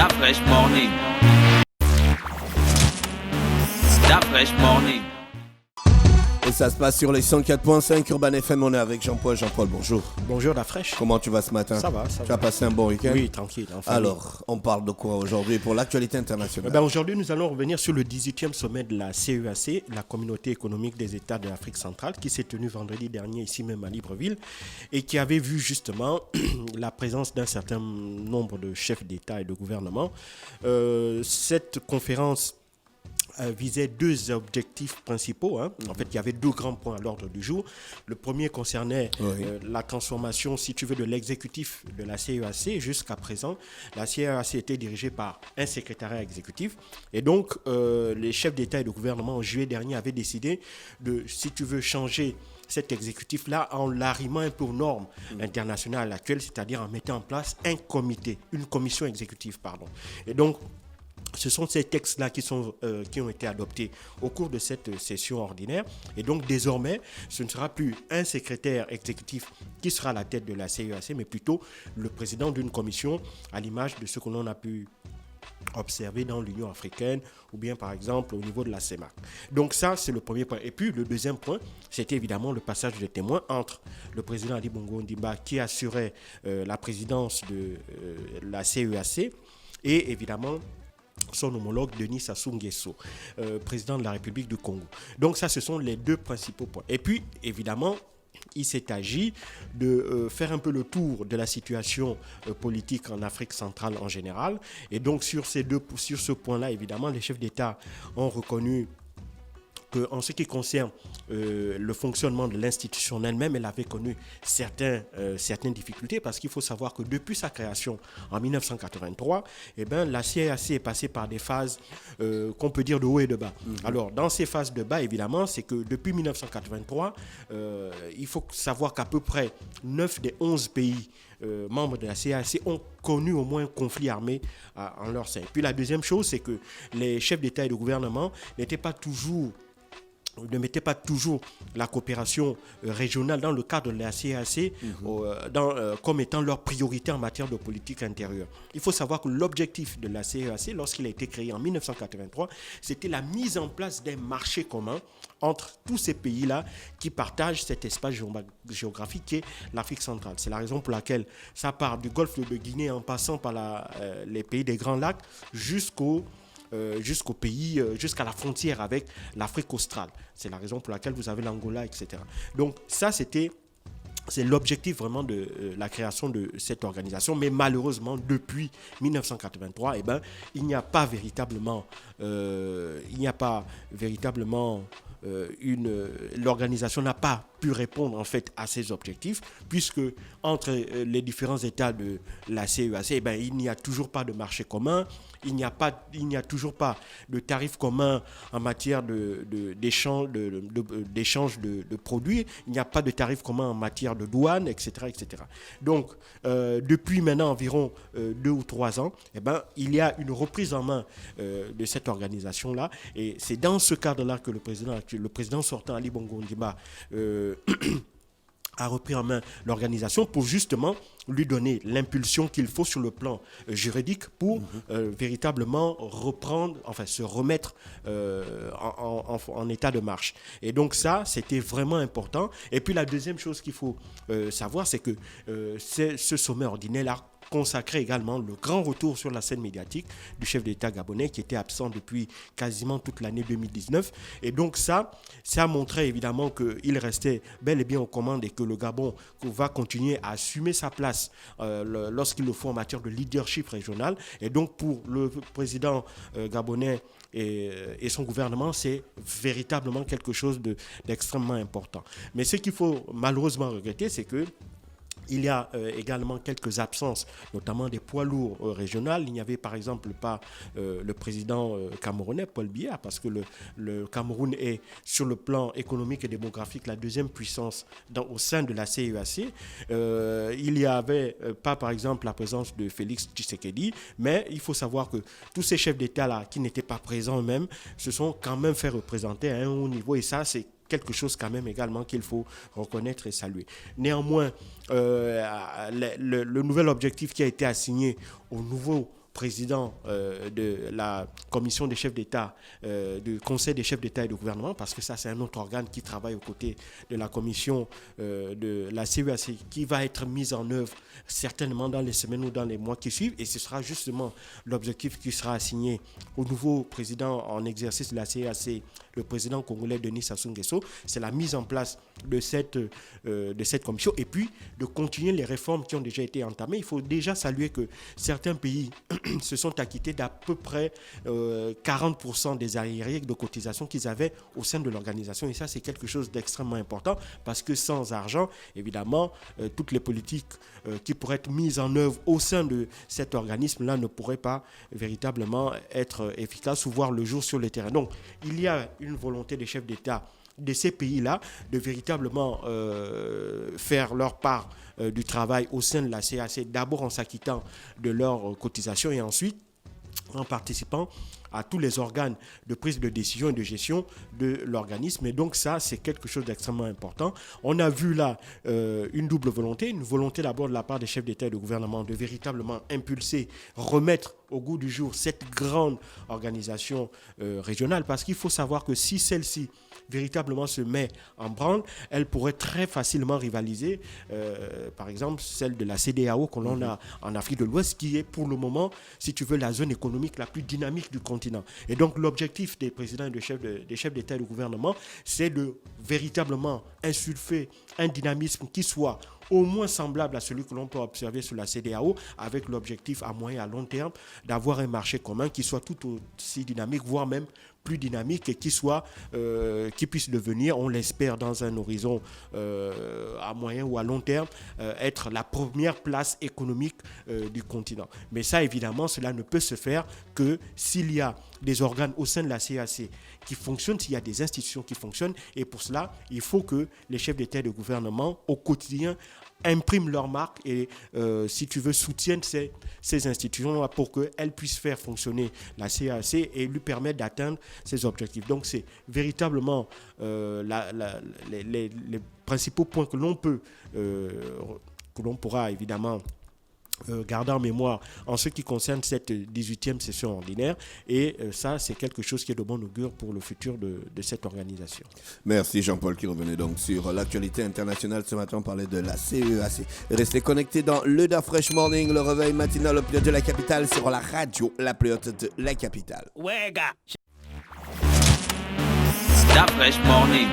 Fresh Morning. La Fresh Morning. Et ça se passe sur les 104.5 Urban FM. On est avec Jean-Paul. Jean-Paul, bonjour. Bonjour la fraîche. Comment tu vas ce matin? Ça va. Tu as passé un bon week-end? Oui, tranquille. Alors, on parle de quoi aujourd'hui pour l'actualité internationale? Aujourd'hui, nous allons revenir sur le 18e sommet de la CEAC, la Communauté économique des États de l'Afrique centrale, qui s'est tenu vendredi dernier ici même à Libreville et qui avait vu justement la présence d'un certain nombre de chefs d'État et de gouvernement. Cette conférence visait deux objectifs principaux. En fait, il y avait deux grands points à l'ordre du jour. Le premier concernait la transformation, si tu veux, de l'exécutif de la CEAC. Jusqu'à présent, la CEAC était dirigée par un secrétariat exécutif. Et donc, les chefs d'État et de gouvernement en juillet dernier avaient décidé de, si tu veux, changer cet exécutif-là en l'arrimant un peu aux normes internationales actuelles, c'est-à-dire en mettant en place un comité, une commission exécutive, pardon. Et donc, ce sont ces textes-là qui ont été adoptés au cours de cette session ordinaire. Et donc, désormais, ce ne sera plus un secrétaire exécutif qui sera à la tête de la CEAC, mais plutôt le président d'une commission, à l'image de ce que l'on a pu observer dans l'Union africaine ou bien, par exemple, au niveau de la CEMAC. Donc ça, c'est le premier point. Et puis, le deuxième point, c'était évidemment le passage de témoins entre le président Ali Bongo Ondimba, qui assurait la présidence de la CEAC, et évidemment son homologue Denis Sassou Nguesso, président de la République du Congo. Donc ça, ce sont les deux principaux points. Et puis, évidemment, il s'est agi de faire un peu le tour de la situation politique en Afrique centrale en général. Et donc, sur ce point-là, évidemment, les chefs d'État ont reconnu qu'en ce qui concerne le fonctionnement de l'institution elle-même, elle avait connu certaines difficultés, parce qu'il faut savoir que depuis sa création en 1983, la CEAC est passée par des phases qu'on peut dire de haut et de bas. Alors, dans ces phases de bas, évidemment, c'est que depuis 1983, il faut savoir qu'à peu près 9 des 11 pays membres de la CEAC ont connu au moins un conflit armé en leur sein. Puis la deuxième chose, c'est que les chefs d'État et de gouvernement ne mettaient pas toujours la coopération régionale dans le cadre de la CEAC comme étant leur priorité en matière de politique intérieure. Il faut savoir que l'objectif de la CEAC, lorsqu'il a été créé en 1983, c'était la mise en place d'un marché commun entre tous ces pays-là qui partagent cet espace géographique qui est l'Afrique centrale. C'est la raison pour laquelle ça part du golfe de Guinée en passant par les pays des Grands Lacs jusqu'au pays, jusqu'à la frontière avec l'Afrique australe. C'est la raison pour laquelle vous avez l'Angola, etc. Donc ça, c'est l'objectif vraiment de la création de cette organisation. Mais malheureusement, depuis 1983, il n'y a pas véritablement l'organisation n'a pas pu répondre en fait à ces objectifs, puisque entre les différents États de la CEAC, il n'y a toujours pas de marché commun, il n'y a toujours pas de tarifs communs en matière d'échange de produits, il n'y a pas de tarifs communs en matière de douane, etc. etc. Donc, depuis maintenant environ 2 ou 3 ans, il y a une reprise en main de cette organisation-là, et c'est dans ce cadre-là que le président sortant Ali Bongo Ondimba a repris en main l'organisation pour justement lui donner l'impulsion qu'il faut sur le plan juridique pour véritablement se remettre en état de marche. Et donc ça, c'était vraiment important. Et puis la deuxième chose qu'il faut savoir, c'est que ce sommet ordinaire a consacré également le grand retour sur la scène médiatique du chef d'État gabonais qui était absent depuis quasiment toute l'année 2019. Et donc ça montrait évidemment qu'il restait bel et bien aux commandes et que le Gabon va continuer à assumer sa place lorsqu'il le faut en matière de leadership régional. Et donc pour le président gabonais et son gouvernement, c'est véritablement quelque chose d'extrêmement important. Mais ce qu'il faut malheureusement regretter, c'est que il y a également quelques absences, notamment des poids lourds régionaux. Il n'y avait par exemple pas le président camerounais, Paul Biya, parce que le Cameroun est, sur le plan économique et démographique, la deuxième puissance au sein de la CEAC. Il n'y avait pas, par exemple, la présence de Félix Tshisekedi, mais il faut savoir que tous ces chefs d'État-là, qui n'étaient pas présents eux-mêmes, se sont quand même fait représenter à un haut niveau, et ça, c'est quelque chose quand même également qu'il faut reconnaître et saluer. Néanmoins, le nouvel objectif qui a été assigné au nouveau président de la commission des chefs d'État, du conseil des chefs d'État et de gouvernement, parce que ça c'est un autre organe qui travaille aux côtés de la commission de la CEAC, qui va être mise en œuvre certainement dans les semaines ou dans les mois qui suivent, et ce sera justement l'objectif qui sera assigné au nouveau président en exercice de la CEAC, le président congolais Denis Sassou Nguesso. C'est la mise en place de cette commission, et puis de continuer les réformes qui ont déjà été entamées. Il faut déjà saluer que certains pays se sont acquittés d'à peu près 40% des arriérés de cotisations qu'ils avaient au sein de l'organisation, et ça c'est quelque chose d'extrêmement important, parce que sans argent, évidemment, toutes les politiques qui pourraient être mises en œuvre au sein de cet organisme-là ne pourraient pas véritablement être efficaces ou voir le jour sur le terrain. Donc, il y a une volonté des chefs d'État de ces pays-là de véritablement faire leur part du travail au sein de la CAC, d'abord en s'acquittant de leurs cotisations et ensuite en participant à tous les organes de prise de décision et de gestion de l'organisme. Et donc ça, c'est quelque chose d'extrêmement important. On a vu là une double volonté, une volonté d'abord de la part des chefs d'État et de gouvernement de véritablement impulser, remettre au goût du jour cette grande organisation régionale, parce qu'il faut savoir que si celle-ci véritablement se met en branle, elle pourrait très facilement rivaliser, par exemple, celle de la CEDEAO que l'on a en Afrique de l'Ouest, qui est pour le moment, si tu veux, la zone économique la plus dynamique du continent. Et donc, l'objectif des présidents et des chefs d'État et de gouvernement, c'est de véritablement insuffler un dynamisme qui soit au moins semblable à celui que l'on peut observer sur la CEDEAO, avec l'objectif à moyen et à long terme d'avoir un marché commun qui soit tout aussi dynamique, voire même plus dynamique, et qui puisse devenir, on l'espère dans un horizon à moyen ou à long terme, être la première place économique du continent. Mais ça, évidemment, cela ne peut se faire que s'il y a des organes au sein de la CAC qui fonctionnent, s'il y a des institutions qui fonctionnent, et pour cela, il faut que les chefs d'État et de gouvernement, au quotidien, impriment leur marque et, si tu veux, soutiennent ces institutions pour qu'elles puissent faire fonctionner la CAC et lui permettre d'atteindre ses objectifs. Donc, c'est véritablement les principaux points que l'on pourra évidemment garder en mémoire en ce qui concerne cette 18e session ordinaire, et ça c'est quelque chose qui est de bon augure pour le futur de cette organisation. Merci Jean-Paul qui revenait donc sur l'actualité internationale. Ce matin on parlait de la CEAC. Restez connectés dans le Da Fresh Morning, le réveil matinal le plus haut de la capitale, sur la radio la plus haute de la capitale. Ouais, gars. Da Fresh Morning.